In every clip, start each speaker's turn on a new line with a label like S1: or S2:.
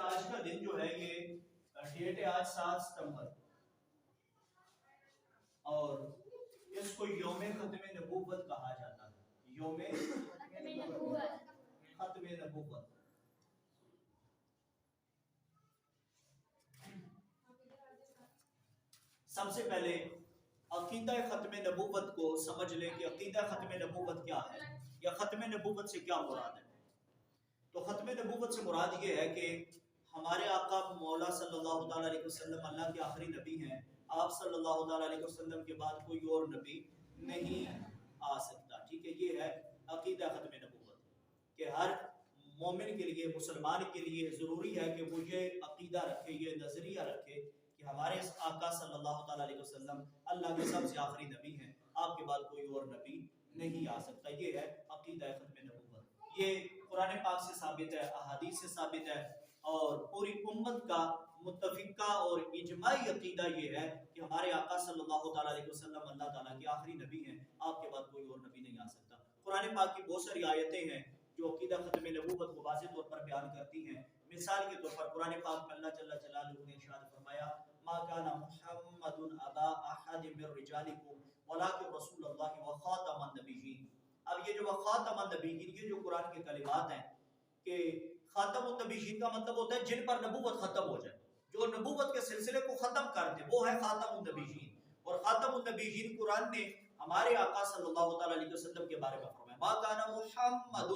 S1: آج کا دن جو ہے یہ ڈیٹ ہے آج 7 ستمبر اور اس کو یوم ختم نبوت کہا جاتا ہے. یوم ختم نبوت. سب سے پہلے عقیدہ ختم نبوت کو سمجھ لیں کہ عقیدہ ختم نبوت کیا ہے یا ختم نبوت سے کیا مراد ہے. تو ختم نبوت سے مراد یہ ہے کہ ہمارے آقا مولا صلی اللہ تعالیٰ علیہ وسلم اللہ کے آخری نبی ہیں. آپ صلی اللہ تعالیٰ علیہ وسلم کے بعد کوئی اور نبی نہیں آ سکتا. ٹھیک ہے, یہ ہے عقیدہ ختم نبوت کہ ہر مومن کے لیے, مسلمان کے لیے ضروری ہے کہ وہ یہ عقیدہ رکھے, یہ نظریہ رکھے کہ ہمارے آقا صلی اللہ تعالیٰ علیہ وسلم اللہ کے سب سے آخری نبی ہیں, آپ کے بعد کوئی اور نبی نہیں آ سکتا. یہ ہے عقیدہ ختم نبوت. یہ قرآن پاک سے ثابت ہے, احادیث سے ثابت ہے اور پوری امت کا متفقہ اور اجماعی عقیدہ یہ ہے کہ ہمارے آقا صلی اللہ تعالیٰ علیہ وسلم اللہ تعالیٰ کے آخری نبی ہیں, آپ کے بعد کوئی اور نبی نہیں آ سکتا. قرآن پاک کی بہت ساری آیتیں ہیں جو عقیدہ ختم نبوت کو واضح طور پر بیان کرتی ہیں. مثال کے طور پر قرآن پاک میں اللہ جل جلالہ نے ارشاد فرمایا ما کان محمد ابا احد من رجالکم ولکن رسول اللہ وخاتم النبیین. اب یہ جو خاتم النبیین, یہ جو قرآن کے کلمات ہیں کہ خاتم النبیین کا مطلب ہوتا ہے جن پر نبوت ختم ہو جائے, جو نبوت کے سلسلے کو ختم کر دے, وہ ہے خاتم النبیین. اور خاتم النبیین قرآن نے ہمارے آقا صلی اللہ تعالیٰ علیہ وسلم کے بارے میں فرمایا ما کان محمد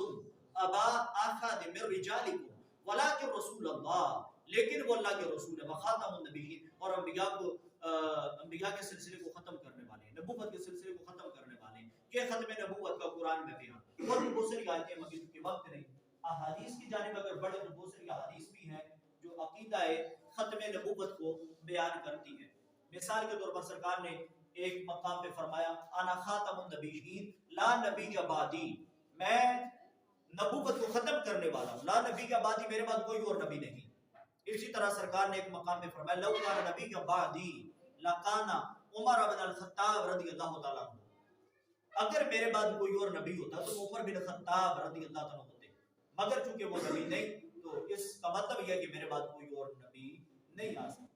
S1: ابا احد من رجالکم ولکن رسول اللہ, لیکن وہ اللہ کے رسول ہے, وخاتم النبیین, اور انبیاء کے سلسلے کو ختم کرنے والے ہیں, نبوت کے سلسلے کو ختم کرنے والے ہیں. یہ ختم نبوت کا قرآن میں بیان. اور بھی بہت ساری آیتیں مگر چونکہ وقت نہیں, احادیث کی جانب اگر بڑھے تو بہت ساری احادیث بھی ہیں جو عقیدہ ختم نبوت کو بیان کرتی ہیں. مثال کے طور پر سرکار نے ایک مقام پہ فرمایا انا خاتم النبیین لا نبی بعدی, میں نبوت کو ختم کرنے والا ہوں, لا نبی بعدی, میرے بعد کوئی اور نبی نہیں. اسی طرح سرکار نے ایک مقام پہ فرمایا لو کان نبی بعدی لکان عمر بن الخطاب رضی اللہ تعالیٰ عنہ, اگر میرے بعد کوئی اور نبی ہوتا تو عمر بن خطاب رضی اللہ تعالیٰ ہوتے, مگر چونکہ وہ نبی نہیں تو اس کا مطلب یہ ہے کہ میرے بعد کوئی اور نبی نہیں آ سکتا.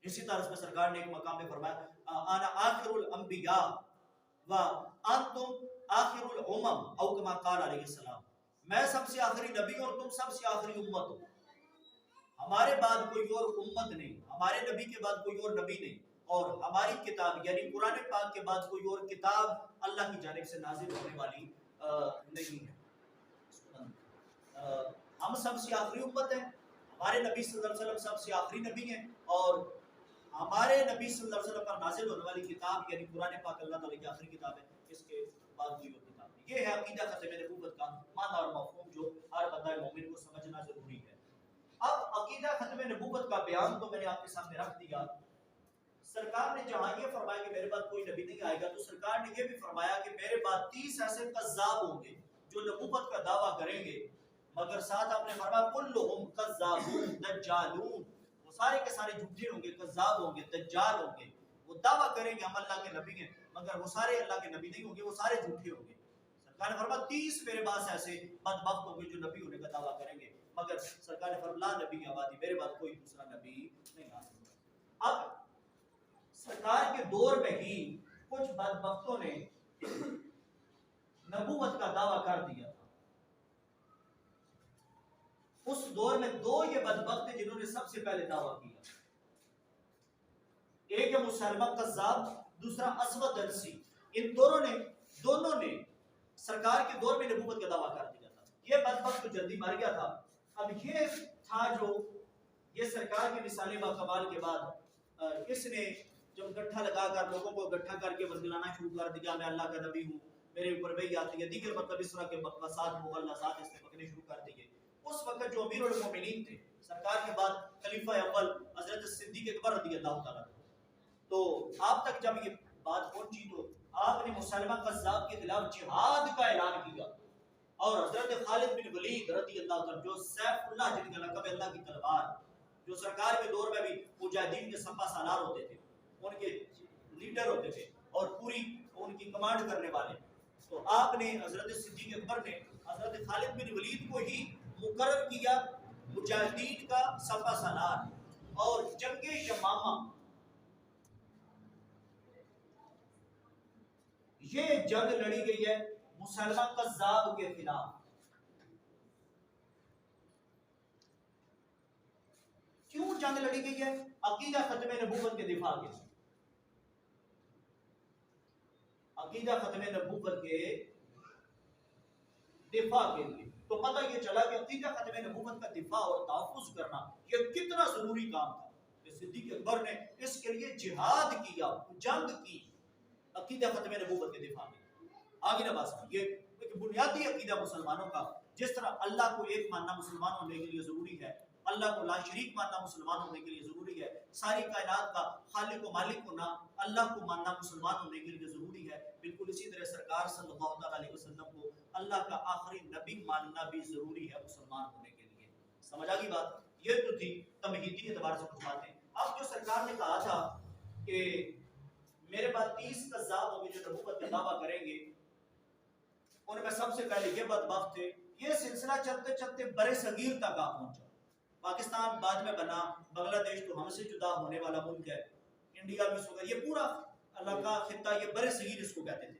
S1: اسی طرح اس میں سرکار نے ایک مقام پہ فرمایا انا آخر الانبیاء و انتم آخر الامم او کما قال علیہ السلام, میں سب سے آخری نبی ہوں اور تم سب سے آخری امت ہو. ہمارے بعد کوئی اور امت نہیں, ہمارے نبی کے بعد کوئی اور نبی نہیں, اور ہماری کتاب یعنی قرآن پاک کے بعد کوئی اور کتاب اللہ کی جانب سے نازل ہونے والی نہیں ہے. ہم سب سے آخری امت ہیں, ہمارے نبی صلی اللہ علیہ وسلم سب سے آخری نبی ہیں, اور ہمارے نبی صلی اللہ علیہ وسلم پر نازل ہونے والی کتاب یعنی قرآن پاک اللہ تعالیٰ کی آخری کتاب ہے, اس کے بعد کوئی اور کتاب نہیں. یہ ہے عقیدہ ختم نبوت کا معنی اور مفہوم جو ہر بندہ مومن کو سمجھنا ضروری ہے. اب عقیدہ ختم نبوت کا بیان تو میں نے آپ کے سامنے رکھ دیا. سرکار نے جہاں یہ فرمایا کہ میرے بعد کوئی نبی نہیں آئے گا, تو سرکار نے یہ بھی فرمایا کہ میرے بعد 30 ایسے کذاب ہوں گے جو نبوت کا دعویٰ کریں گے, مگر ساتھ آپ نے فرمایا کلہم کذابون دجالون, وہ سارے کے سارے جھوٹے ہوں گے, کذاب ہوں گے, دجال ہوں گے. وہ دعویٰ کریں گے ہم اللہ کے نبی ہیں, مگر وہ سارے اللہ کے نبی نہیں ہوں گے, وہ سارے جھوٹے ہوں گے. سرکار نے فرمایا 30 میرے پاس ایسے بدبخت ہوں گے جو نبی ہونے کا دعویٰ کریں گے, مگر سرکار نے فرمایا لا نبی آبادی, میرے بعد کوئی دوسرا نبی نہیں آ سکتا. اب سرکار کے دور میں ہی کچھ بدبختوں نے نبوت کا دعویٰ کر دیا تھا. اس دور میں دو یہ بدبخت ہیں جنہوں نے سب سے پہلے دعویٰ کیا. ایک ہے مسلمہ کذاب, دوسرا اسود انسی. ان دونوں نے سرکار کے دور میں نبوت کا دعویٰ کر دیا تھا. یہ بدبخت تو جلدی مر گیا تھا. اب یہ تھا جو یہ سرکار کی مثال باکمال کے بعد اس نے جب گٹھا لگا کر لوگوں کو گٹھا کر کے ورگلانا شروع کر دیا میں اللہ کا نبی ہوں, میرے اوپر وحی آتی ہے, دیگر مطلب اس طرح کے بکواسات مغلظات اس نے پکنے شروع کر دیے. اس وقت جو امیر المومنین تھے سرکار کے بعد خلیفہ اول حضرت صدیق اکبر رضی اللہ تعالیٰ, تو آپ تک جب یہ بات پہنچی تو آپ نے مسلمہ کذاب کے خلاف جہاد کا اعلان کیا, اور حضرت خالد بن ولید رضی اللہ تعالیٰ جو سیف اللہ جن کا لقب اللہ کی تلوار, جو سرکار کے دور میں بھی مجاہدین کے سپہ سالار ہوتے تھے, ان کے لیڈر ہوتے تھے اور پوری ان کی کمانڈ کرنے والے, تو آپ نے حضرت صدیق اکبر نے حضرت خالد بن ولید کو ہی مقرر کیا مجاہدین کا سپہ سالار اور جنگ یمامہ، یہ جنگ لڑی گئی ہے مسلمہ کذاب کے خلاف۔ کیوں جنگ لڑی گئی ہے؟ عقیدہ ختم نبوت کے دفاع کے لیے، عقیدہ ختم نبوت کے دفاع کے لیے۔ تو پتہ یہ چلا کہ عقیدہ ختم نبوت کا دفاع اور تحفظ کرنا یہ کتنا ضروری کام تھا کہ صدیق اکبر نے اس کے لیے جہاد کیا، جنگ کی، عقیدہ ختم نبوت کے دفاع میں۔ آگے نہ بات، یہ ایک بنیادی عقیدہ مسلمانوں کا، جس طرح اللہ کو ایک ماننا مسلمان ہونے کے لیے ضروری ہے، اللہ کو لا شریک ماننا مسلمان ہونے کے لیے ضروری ہے، ساری کائنات کا خالق و مالک ہونا اللہ کو ماننا مسلمان ہونے کے لیے ضروری ہے، بالکل اسی طرح سرکار صلی اللہ علیہ وسلم کو اللہ کا آخری نبی ماننا بھی ضروری ہے مسلمان ہونے کے لیے۔ سمجھ آ گئی بات؟ یہ تو تھی تمہیدی اعتبار سے کچھ باتیں۔ اب جو سرکار نے کہا تھا کہ میرے بعد 30 کذاب ہوں گے جو نبوت کا دعویٰ کریں گے، ان میں سب سے پہلے یہ بدبخت تھے، یہ سلسلہ چلتے چلتے برے صغیر تک آ پہنچا۔ پاکستان بعد میں بنا، بنگلہ دیش تو ہم سے جدا ہونے والا ملک ہے، انڈیا بھی سو گیا، یہ پورا علاقہ خطہ یہ برے صغیر اس کو کہتے تھے۔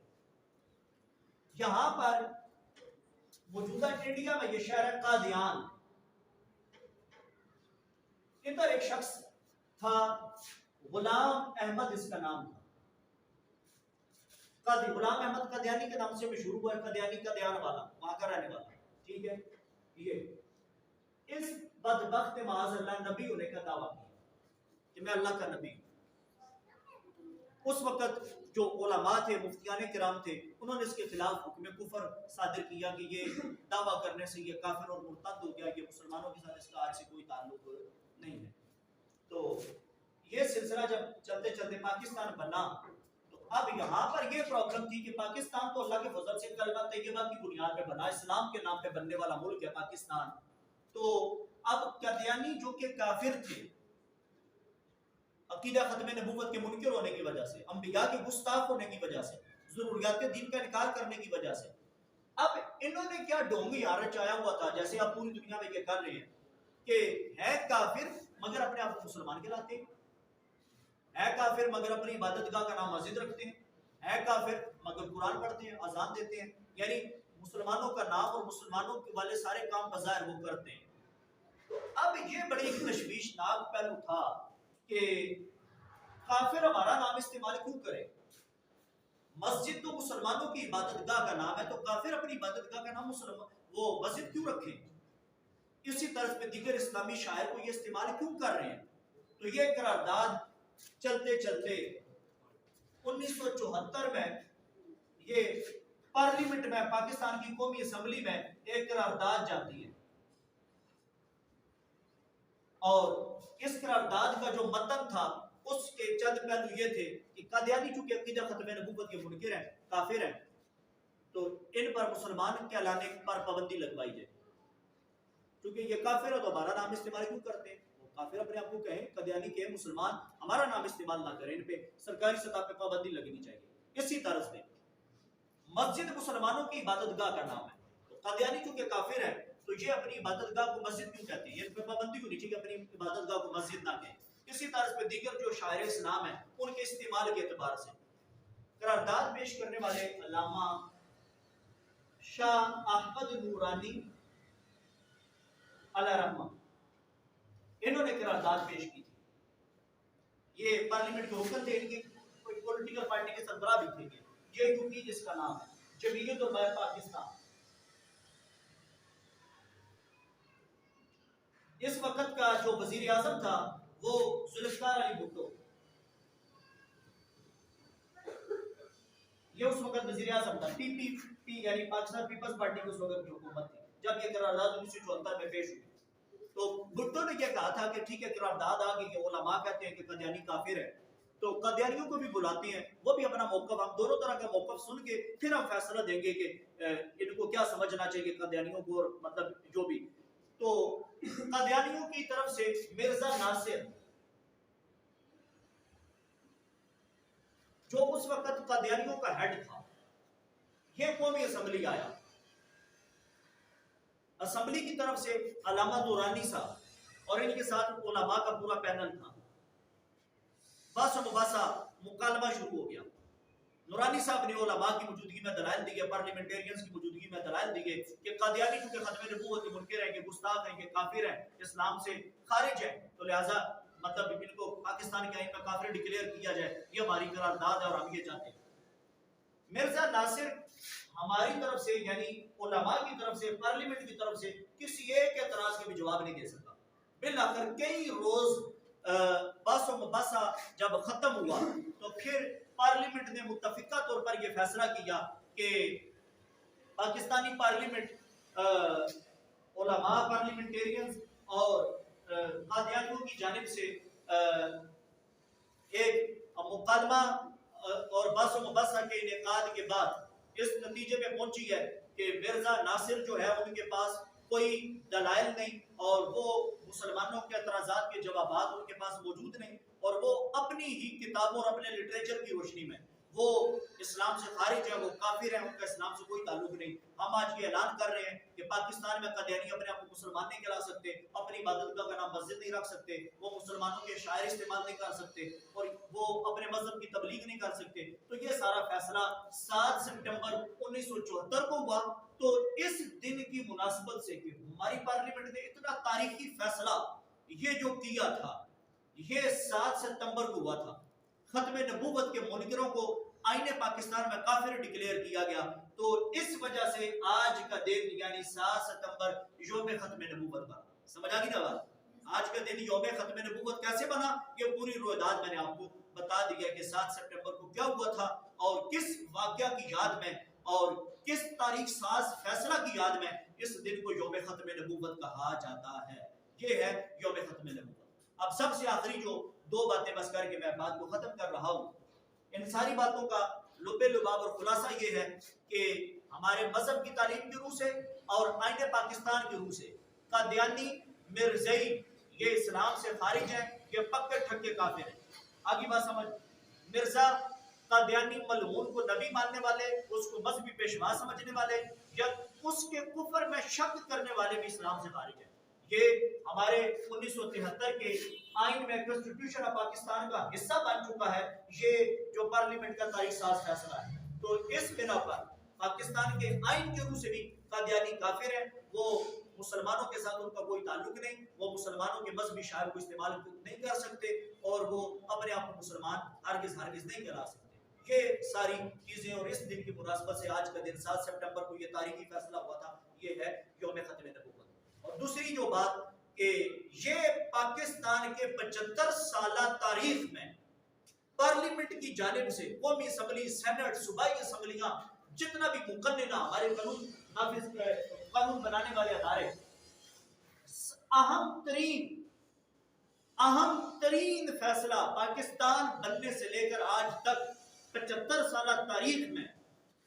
S1: یہاں پر موجودہ انڈیا میں یہ شہر ہے قادیان، ادھر ایک شخص تھا غلام احمد اس کا نام تھا، قادی غلام احمد قادیانی کے نام سے مشہور ہوا ہے، قادیانی قادیان والا، وہاں کا رہنے والا، ٹھیک ہے۔ یہ اس بدبخت معاذ اللہ نبی ہونے کا دعویٰ کیا کہ میں اللہ کا نبی ہوں۔ اس وقت جو علماء تھے، مفتیان کرام تھے، انہوں نے اس کے خلاف حکم کفر صادر کیا کہ یہ دعویٰ کرنے سے یہ کافر اور مرتد ہو گیا، یہ مسلمانوں کے ساتھ اس کا آج سے کوئی تعلق نہیں ہے۔ تو یہ سلسلہ جب چلتے چلتے پاکستان بنا، تو اب یہاں پر یہ پرابلم تھی کہ پاکستان تو اللہ کے فضل سے کلمہ طیبہ کی بنیاد پہ بنا، اسلام کے نام پہ بننے والا ملک ہے پاکستان، تو اب قادیانی جو کہ کافر تھے، عقیدہ ختم نبوت کے منکر ہونے کی وجہ سے، انبیاء کے گستاخ ہونے کی وجہ سے، ضروریات دین کا انکار کرنے کی وجہ سے، اب انہوں نے کیا ڈھونگ یہاں رچایا ہوا تھا، جیسے آپ پوری دنیا میں یہ کر رہے ہیں کہ ہے کافر مگر اپنے آپ کو مسلمان کہلاتے ہیں، ہے کافر مگر اپنی عبادت گاہ کا نام مسجد رکھتے ہیں، ہے کافر مگر قرآن پڑھتے ہیں، اذان دیتے ہیں، یعنی مسلمانوں کا نام اور مسلمانوں والے سارے کام بظاہر وہ کرتے ہیں۔ اب یہ بڑی ایک تشویشناک پہلو تھا کہ کافر ہمارا نام استعمال کیوں کرے؟ مسجد تو مسلمانوں کی عبادت گاہ کا نام ہے، تو کافر اپنی عبادت گاہ کا نام وہ مسجد کیوں رکھیں؟ اسی طرز پہ دیگر اسلامی شاعر کو یہ استعمال کیوں کر رہے ہیں؟ تو یہ قرارداد چلتے چلتے 1974 میں یہ پارلیمنٹ میں، پاکستان کی قومی اسمبلی میں ایک قرارداد جاتی ہے، اور اس قرارداد کا جو متن تھا اس کے چند پہلو یہ تھے کہ قادیانی چونکہ عقیدہ ختم نبوت کے منکر ہیں، کافر ہیں، تو ان پر مسلمان کہلانے پر پابندی لگوائی جائے، کیونکہ یہ کافر ہے تو ہمارا نام استعمال کیوں کرتے ہیں؟ وہ کافر اپنے آپ کو کہیں، قادیانی کہیں، مسلمان ہمارا نام استعمال نہ کریں، ان پہ سرکاری سطح پہ پابندی لگنی چاہیے۔ اسی طرز پہ مسجد مسلمانوں کی عبادت گاہ کا نام ہے، تو قادیانی چونکہ کافر ہے تو یہ اپنی عبادت گاہ کو مسجد کیوں کہتے ہیں؟ ان پہ پابندی ہونی چاہیے کہ اپنی عبادت گاہ کو مسجد نہ کہیں۔ اسی طرز پہ دیگر جو شاعر اسلام ہیں ان کے استعمال کے اعتبار سے قرارداد پیش کرنے والے علامہ شاہ احمد نورانی علیہ رحمہ، انہوں نے قرارداد پیش کی تھی۔ یہ پارلیمنٹ کے حکم تھے، ان کی کوئی پولیٹیکل پارٹی کے سربراہ بھی تھے، یہ یوپی جس کا نام ہے جمعیت علماء پاکستان۔ اس وقت کا جو وزیر اعظم تھا وہ ذوالفقار علی بھٹو، یہ اس وقت وزیر اعظم تھا، پی پی پی یعنی پاکستان پیپلز پارٹی کی اس وقت کی حکومت تھی جب یہ قرارداد 1974 میں پیش ہوئی۔ تو بھٹو نے یہ کہا تھا کہ ٹھیک ہے قرارداد آ گئی کہ علماء کہتے ہیں کہ قادیانی کافر ہے، تو قادیانیوں کو بھی بلاتے ہیں، وہ بھی اپنا موقف، ہم دونوں طرح کا موقف سن کے پھر ہم فیصلہ دیں گے کہ ان کو کیا سمجھنا چاہیے قادیانیوں کو، اور مطلب جو بھی۔ تو قادیانیوں کی طرف سے مرزا ناصر جو اس وقت قادیانیوں کا ہیڈ تھا، یہ قومی اسمبلی آیا، اسمبلی کی طرف سے علامہ دورانی صاحب اور ان کے ساتھ علماء کا پورا پینل تھا. بحث و مباحثہ مکالمہ شروع ہو گیا. نورانی صاحب نے علماء کی موجودگی میں دلائل دیے, پارلیمنٹیرینز کی موجودگی میں دلائل دیے کہ قادیانی چونکہ ختم نبوت کے منکر ہیں, کہ گستاخ ہیں, کہ کافر ہیں, اسلام سے خارج ہیں, تو لہٰذا مطلب ان کو پاکستان کے آئین میں کافر ڈکلیئر کیا جائے, یہ ہماری قرارداد ہے اور ہم یہ چاہتے ہیں. مرزا ناصر ہماری طرف سے یعنی علماء کی طرف سے, پارلیمنٹ کی طرف سے کسی ایک اعتراض کے بھی جواب نہیں دے سکا. بالآخر کئی روز بحث و مباحثہ جب ختم ہوا تو پھر پارلیمنٹ نے متفقہ طور پر یہ فیصلہ کیا کہ پاکستانی پارلیمنٹ, علماء, پارلیمنٹیرینز اور قادیانیوں کی جانب سے ایک مکالمہ اور بحث و مباحثہ کے انعقاد کے بعد اس نتیجے پہ پہنچی ہے کہ مرزا ناصر جو ہے ان کے پاس کوئی دلائل نہیں اور وہ مسلمانوں کے اعتراضات کے جوابات ان کے پاس موجود نہیں, اور وہ اپنی ہی کتابوں اور اپنے لٹریچر کی روشنی میں وہ اسلام سے خارج ہے, وہ کافر ہیں, ان کا اسلام سے کوئی تعلق نہیں. ہم آج یہ اعلان کر رہے ہیں کہ پاکستان میں قادیانی اپنے آپ کو مسلمان نہیں کہلا سکتے, اپنی عبادت گاہ کا نام مسجد نہیں رکھ سکتے, وہ مسلمانوں کے شاعر استعمال نہیں کر سکتے, اور وہ اپنے مذہب کی تبلیغ نہیں کر سکتے. تو یہ سارا فیصلہ 7 سپٹمبر 1974 کو ہوا. تو اس دن کی مناسبت سے کہ ہماری پارلیمنٹ نے اتنا تاریخی فیصلہ یہ جو کیا تھا, یہ 7 ستمبر کو ہوا تھا. ختم نبوت کے منکروں کو آئین پاکستان میں کافر ڈکلیئر کیا گیا. تو اس وجہ سے آج کا دن یعنی 7 ستمبر یوم ختم نبوت بنا. سمجھ آ گئی نا بات؟ آج کا دن یوم ختم نبوت کیسے بنا, یہ پوری رویداد میں نے آپ کو بتا دیا کہ 7 سپٹمبر کو کیا ہوا تھا اور کس واقعہ کی یاد میں اور کس تاریخ ساز فیصلہ کی یاد میں اس دن کو یوم ختم نبوت کہا جاتا ہے. یہ ہے یوم ختم نبوت. اب سب سے آخری جو 2 باتیں بس کر کے میں بات کو ختم کر رہا ہوں, ان ساری باتوں کا لب لباب اور خلاصہ یہ ہے کہ ہمارے مذہب کی تعلیم کی روح سے اور آئین پاکستان کی روح سے قادیانی, مرزئی یہ اسلام سے خارج ہیں, یہ پکے ٹھکے کافر ہیں. آگے بات سمجھ, مرزا قادیانی ملعون کو نبی ماننے والے, اس کو مذہبی پیشوا سمجھنے والے یا اس کے کفر میں شک کرنے والے بھی اسلام سے خارج ہیں. یہ ہمارے 1973 کے آئین میں کنسٹیٹیوشن آف پاکستان کا حصہ بن چکا ہے, یہ جو پارلیمنٹ کا تاریخ ساز فیصلہ ہے. تو اس بنا پر پاکستان کے آئین کے روح سے بھی قادیانی کافر ہیں, وہ مسلمانوں کے ساتھ ان کا کوئی تعلق نہیں, وہ مسلمانوں کے مذہبی شاعر کو استعمال نہیں کر سکتے اور وہ اپنے آپ کو مسلمان ہرگز نہیں کہلا سکتے. یہ ساری چیزیں اور اس دن کی مناسبت سے آج کا دن 7 سپٹمبر کو یہ تاریخی فیصلہ ہوا تھا, یہ ہے یوم ختم نبوت. اور دوسری جو بات کہ یہ پاکستان کے 75 سالہ تاریخ میں پارلیمنٹ کی جانب سے قومی اسمبلی, سینٹ, صوبائی اسمبلیاں, جتنا بھی مقننہ ہمارے قانون بنانے والے ادارے, اہم ترین فیصلہ پاکستان بننے سے لے کر آج تک 75 سالہ تاریخ میں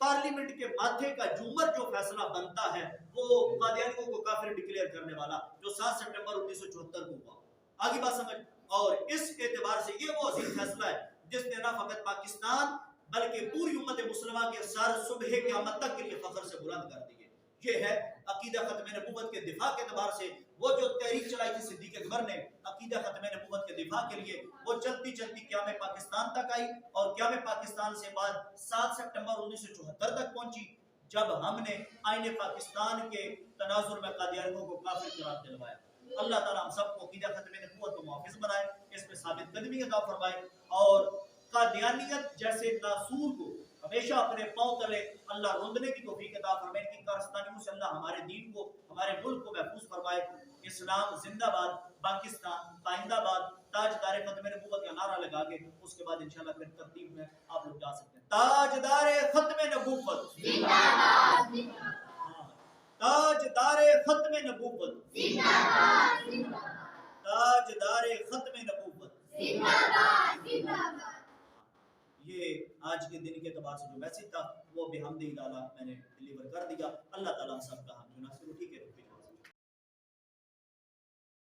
S1: پارلیمنٹ کے ماتھے کا جومر جو فیصلہ بنتا ہے وہ قادیانیوں کو کافر ڈکلیئر کرنے والا جو 7 سپٹمبر 1974 کو ہوا. آگے بات سمجھ, اور اس اعتبار سے یہ وہ عظیم فیصلہ ہے جس نے نہ فقط پاکستان بلکہ پوری امت مسلمہ کے سر صبح قیامت تک کے لیے فخر سے بلند کر دیے. یہ ہے عقیدہ ختم نبوت کے دفاع کے اعتبار سے وہ جو تحریک چلائی تھی صدیق اکبر نے عقیدہ ختم نبوت کے دفاع کے لیے, وہ چلتی چلتی قیام پاکستان تک آئی اور قیام پاکستان سے بعد 7 سپٹمبر 1974 تک پہنچی, جب ہم نے آئین پاکستان کے تناظر میں قادیانیوں کو کافر قرار دلوایا. اللہ تعالیٰ ہم سب کو عقیدہ ختم نبوت کو محافظ بنائے, اس میں ثابت قدمی عطا فرمائے اور قادیانیت جیسے ناسور کو ہمیشہ اپنے پاؤں تلے اللہ روندنے کی توفیق عطا فرمائے. ان کارستانیوں سے اللہ ہمارے دین کو, ہمارے ملک کو محفوظ فرمائے. اسلام زندہ باد, پاکستان پائندہ باد. تاجدار ختم نبوت کا نعرہ لگا کے اس کے بعد انشاءاللہ پھر ترتیب میں آپ لوگ جا سکتے ہیں. تاجدار ختم نبوت زندہ باد, تاجدار ختم نبوت زندہ باد, تاجدار ختم نبوت زندہ باد, زندہ باد. یہ آج کے دن کے اعتبار سے جو میسج تھا وہ بحمد اللہ میں نے ڈیلیور کر دیا. اللہ تعالیٰ سب کا ہم جو ناصر ٹھیک ہے.